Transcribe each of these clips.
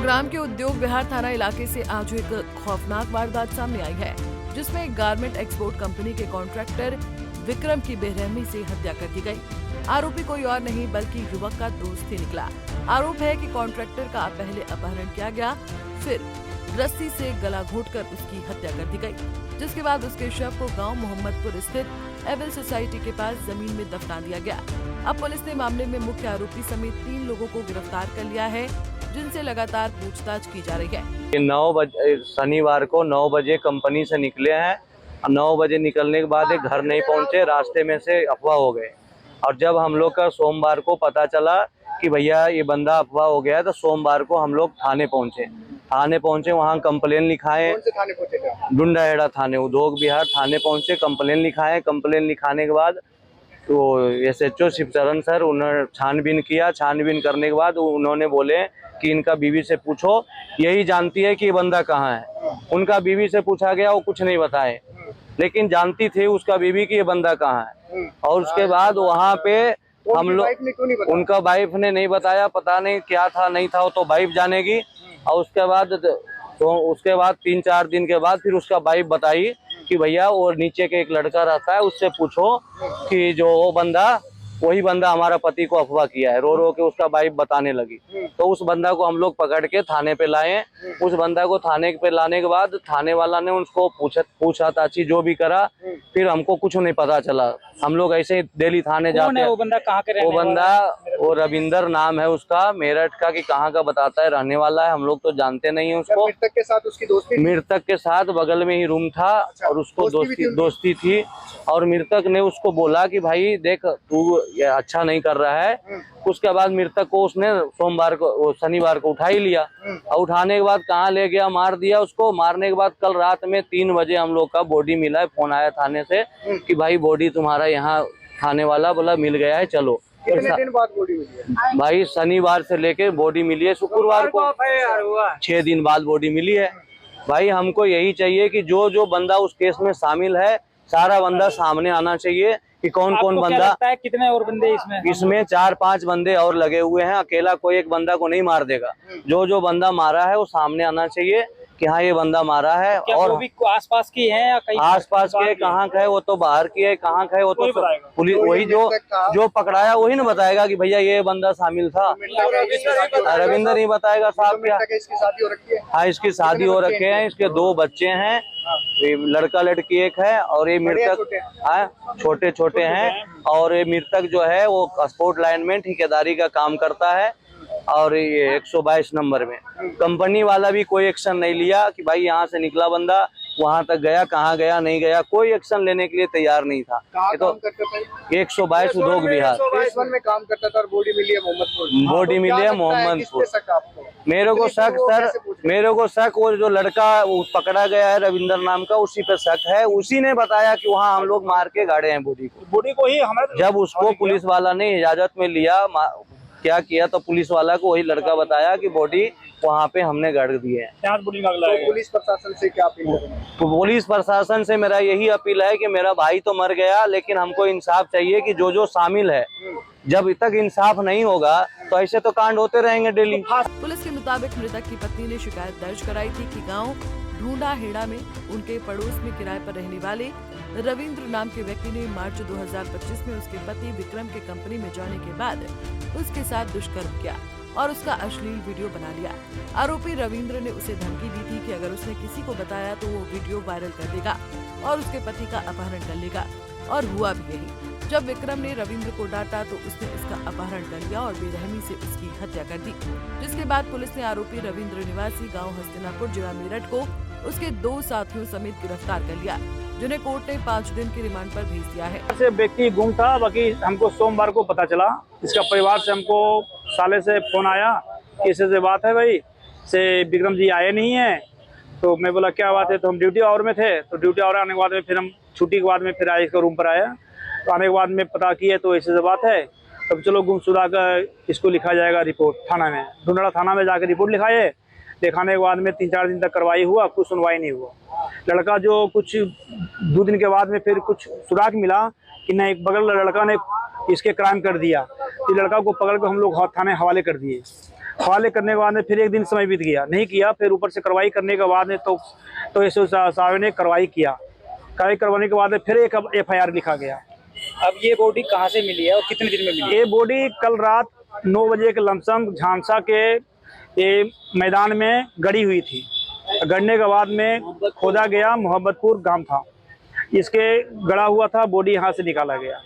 गुरुग्राम के उद्योग विहार थाना इलाके से आज एक खौफनाक वारदात सामने आई है, जिसमें एक गारमेंट एक्सपोर्ट कंपनी के कॉन्ट्रैक्टर विक्रम की बेरहमी से हत्या कर दी गई। आरोपी कोई और नहीं बल्कि युवक का दोस्त ही निकला। आरोप है कि कॉन्ट्रैक्टर का पहले अपहरण किया गया, फिर रस्सी से गला घोंटकर उसकी हत्या कर दी गई, जिसके बाद उसके शव को गांव मोहम्मदपुर स्थित एवल सोसाइटी के पास जमीन में दफना दिया गया। अब पुलिस ने मामले में मुख्य आरोपी समेत 3 लोगों को गिरफ्तार कर लिया है, जिनसे लगातार पूछताछ की जा रही है। 9 बजे शनिवार को 9 बजे कंपनी से निकले हैं। 9 बजे निकलने के बाद घर नहीं पहुंचे, रास्ते में से अफवाह हो गए। और जब हम लोग का सोमवार को पता चला कि भैया ये बंदा अफवाह हो गया है, तो सोमवार को हम लोग थाने पहुंचे। वहाँ कंप्लेन लिखाए। डुंडाहेड़ा थाने, उद्योग विहार थाने पहुंचे, कंप्लेन लिखाए। कंप्लेन लिखाने के बाद तो SHO शिवचरण सर उन्होंने छानबीन किया। छानबीन करने के बाद उन्होंने बोले कि इनका बीवी से पूछो, यही जानती है कि ये बंदा कहाँ है। उनका बीवी से पूछा गया, वो कुछ नहीं बताए, लेकिन जानती थी उसका बीवी कि ये बंदा कहाँ है। और उसके बाद वहाँ पे हम लोग, उनका वाइफ ने नहीं बताया, पता नहीं क्या था नहीं था, वो तो वाइफ जानेगी। और उसके बाद 3-4 दिन के बाद फिर उसका वाइफ बताई कि भैया वो नीचे के एक लड़का रहता है, उससे पूछो कि जो वो बंदा, वही बंदा हमारा पति को अफवाह किया है। रो रो के उसका वाइफ बताने लगी। तो उस बंदा को हम लोग पकड़ के थाने पे लाए। उस बंदा को थाने पे लाने के बाद थाने वाला ने उसको पूछा ताछी जो भी करा, फिर हमको कुछ नहीं पता चला। हम लोग ऐसे ही डेली थाने जाते हैं। वो बंदा कहाँ के रहने वाला है? वो रविंदर नाम है उसका, मेरठ का, कि कहाँ का बताता है, रहने वाला है। हम लोग तो जानते नहीं है उसको। मृतक के साथ उसकी दोस्ती? मृतक के साथ बगल में ही रूम था। अच्छा, और उसको दोस्ती थी। और मृतक ने उसको बोला कि भाई देख, तू ये अच्छा नहीं कर रहा है। उसके बाद मृतक को उसने शनिवार को उठा ही लिया। और उठाने के बाद कहाँ ले गया, मार दिया उसको। मारने के बाद कल रात में 3 बजे हम लोग का बॉडी मिला है। फोन आया थाने से कि भाई बॉडी तुम्हारा यहाँ, थाने वाला बोला मिल गया है, चलो। कितने दिन बाद बॉडी मिली है? भाई शनिवार से लेके बॉडी मिली है शुक्रवार को। 6 दिन बाद बॉडी मिली है। भाई हमको यही चाहिए कि जो बंदा उस केस में शामिल है, सारा बंदा सामने आना चाहिए कि कौन बंदा। लगता है कितने और बंदे इसमें 4-5 बंदे और लगे हुए हैं। अकेला कोई एक बंदा को नहीं मार देगा। जो बंदा मारा है वो सामने आना चाहिए कि हाँ ये बंदा मारा है। और वो भी आसपास की है या कहीं आसपास के कहाँ का है, वो तो बाहर की है, कहाँ का है वो तो पुलिस, वही जो पकड़ाया वही ना बताएगा कि भैया ये बंदा शामिल था। रविंदर ही बताएगा साहब। क्या इसकी शादी हो रखी है? हाँ, इसकी शादी हो रखे हैं। इसके 2 बच्चे हैं, लड़का लड़की एक है। और ये मृतक छोटे हैं। और ये मृतक जो है वो स्पोर्ट लाइन में ठेकेदारी का काम करता है। और ये 122 नंबर में कंपनी वाला भी कोई एक्शन नहीं लिया कि भाई यहाँ से निकला बंदा वहां तक गया, कहाँ गया नहीं गया, कोई एक्शन लेने के लिए तैयार नहीं था। ये तो 122 उद्योग विहार में काम करता था। और बॉडी मिली है मोहम्मदपुर। बॉडी मिली है मोहम्मदपुर। मेरे को शक वो जो लड़का पकड़ा गया है रविंदर नाम का, उसी पे शक है। उसी ने बताया कि वहाँ हम लोग मार के गाड़े हैं बॉडी को ही। जब उसको पुलिस वाला ने इजाजत में लिया, क्या किया, तो पुलिस वाला को वही लड़का बताया कि बॉडी वहाँ पे हमने गाड़ दी है। तो पुलिस प्रशासन से क्या अपील करेंगे? तो पुलिस प्रशासन से मेरा यही अपील है कि मेरा भाई तो मर गया, लेकिन हमको इंसाफ चाहिए कि जो शामिल है, जब तक इंसाफ नहीं होगा तो ऐसे तो कांड होते रहेंगे डेली। पुलिस के मुताबिक मृतक की पत्नी ने शिकायत दर्ज कराई थी कि गांव ढूंढाहेड़ा में उनके पड़ोस में किराए पर रहने वाले रविंद्र नाम के व्यक्ति ने मार्च 2025 में उसके पति विक्रम के कंपनी में जाने के बाद उसके साथ दुष्कर्म किया और उसका अश्लील वीडियो बना लिया। आरोपी रविंद्र ने उसे धमकी दी थी कि अगर उसने किसी को बताया तो वो वीडियो वायरल कर देगा और उसके पति का अपहरण कर लेगा। और हुआ भी यही। जब विक्रम ने रविंद्र को डांटा तो उसने उसका अपहरण कर लिया और बेरहमी से उसकी हत्या कर दी, जिसके बाद पुलिस ने आरोपी रविंद्र निवासी गांव हस्तिनापुर जिला मेरठ को उसके 2 साथियों समेत गिरफ्तार कर लिया, जिन्हें कोर्ट ने 5 दिन की रिमांड पर भेज दिया है। व्यक्ति गुम था। बाकी हमको सोमवार को पता चला, इसका परिवार से हमको साले से फोन आया कि इससे बात है भाई से विक्रम जी आए नहीं है। तो मैं बोला क्या बात है, तो हम ड्यूटी आवर में थे। तो ड्यूटी आवर आने के बाद में फिर हम छुट्टी के बाद में फिर आए, इसका रूम पर आया। तो आने के बाद में पता किया तो ऐसे बात है। तब चलो गुमशुदा का इसको लिखा जाएगा रिपोर्ट थाना में। ढूंढाड़ा थाना में जाकर रिपोर्ट लिखाए। दिखाने के बाद में 3-4 दिन तक कार्रवाई हुआ, कुछ सुनवाई नहीं हुआ। लड़का जो कुछ 2 दिन के बाद में फिर कुछ सुराग मिला कि नहीं, एक बगल लड़का ने इसके क्राइम कर दिया। इस लड़का को पकड़ कर हम लोग थाने हवाले कर दिए। हवाले करने के बाद में फिर एक दिन समय बीत गया, नहीं किया, फिर ऊपर से कार्रवाई करने के बाद में तो एसओ साहब ने कार्रवाई किया। कार्रवाई करवाने के बाद में फिर एक FIR लिखा गया। अब ये बॉडी कहाँ से मिली है और कितने दिन में मिली है? ये बॉडी कल रात 9 बजे के लमसम झांसा के ये मैदान में गड़ी हुई थी। गड़ने के बाद में खोदा गया, मोहम्मदपुर गांव था, इसके गड़ा हुआ था, बॉडी यहाँ से निकाला गया।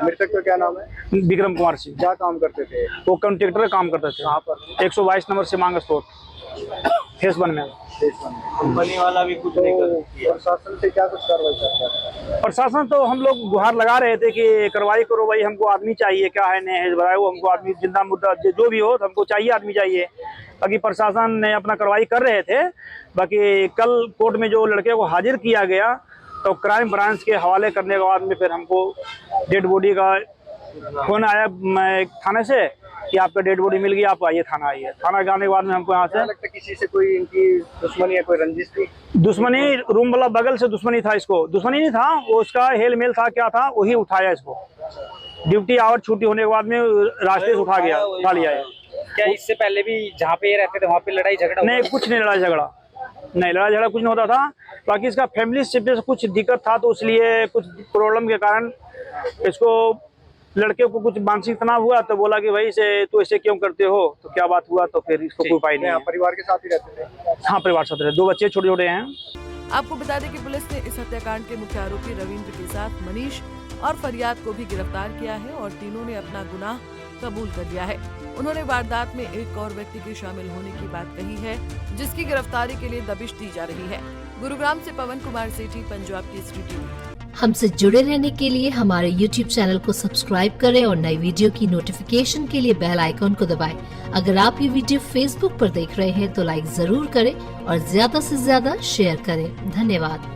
मृतक का क्या नाम है? विक्रम कुमार सिंह। क्या काम करते थे? वो कॉन्ट्रैक्टर का काम करते थे। कहाँ पर? 122 नंबर सीमांग स्टोर, फेस 1 में। कंपनी वाला भी कुछ नहीं कर तो प्रशासन से क्या कुछ कार्रवाई करता है? प्रशासन तो हम लोग गुहार लगा रहे थे कि कार्रवाई करो भाई, हमको आदमी चाहिए, क्या है नहीं है बताए, वो हमको आदमी जिंदा मुद्दा जो भी हो, हमको चाहिए, आदमी चाहिए। बाकी प्रशासन ने अपना कार्रवाई कर रहे थे। बाकी कल कोर्ट में जो लड़के को हाजिर किया गया तो क्राइम ब्रांच के हवाले करने के बाद में फिर हमको डेड बॉडी का फोन आया थाने से कि आपका डेड बॉडी मिल गई, आप आइए थाना आइए। थाना जाने के बाद में हमको यहाँ क्या से लगता है किसी से कोई इनकी दुश्मनी या कोई रंजिश थी? दुश्मनी, रूम वाला बगल से दुश्मनी था, इसको दुश्मनी नहीं था, वो उसका हेल मेल था, क्या था, वही उठाया इसको। ड्यूटी आवर छुट्टी होने के बाद में रास्ते से उठा लिया है। क्या इससे पहले भी जहाँ पे ये रहते थे वहाँ पे लड़ाई झगड़ा हुआ? नहीं, कुछ नहीं, लड़ाई झगड़ा कुछ नहीं होता था। बाकी इसका फैमिली से कुछ दिक्कत था, तो इसलिए कुछ प्रॉब्लम के कारण इसको, लड़के को कुछ मानसिक तनाव हुआ, तो बोला कि भाई से तू ऐसे क्यों करते हो, तो क्या बात हुआ, तो फिर इसको कोई उपाय नहीं है। परिवार के साथ ही रहते थे? हाँ, परिवार साथ रहे, 2 बच्चे छोटे छोटे हैं। आपको बता दें कि पुलिस ने इस हत्याकांड के मुख्य आरोपी रविंद्र के साथ मनीष और फरियाद को भी गिरफ्तार किया है और तीनों ने अपना गुनाह कबूल कर लिया है। उन्होंने वारदात में एक और व्यक्ति के शामिल होने की बात कही है, जिसकी गिरफ्तारी के लिए दबिश दी जा रही है। गुरुग्राम से पवन कुमार सेठी, पंजाब केसरी टीवी। हमसे जुड़े रहने के लिए हमारे YouTube चैनल को सब्सक्राइब करें और नई वीडियो की नोटिफिकेशन के लिए बेल आइकॉन को दबाएं। अगर आप ये वीडियो Facebook पर देख रहे हैं तो लाइक जरूर करें और ज्यादा से ज्यादा शेयर करें। धन्यवाद।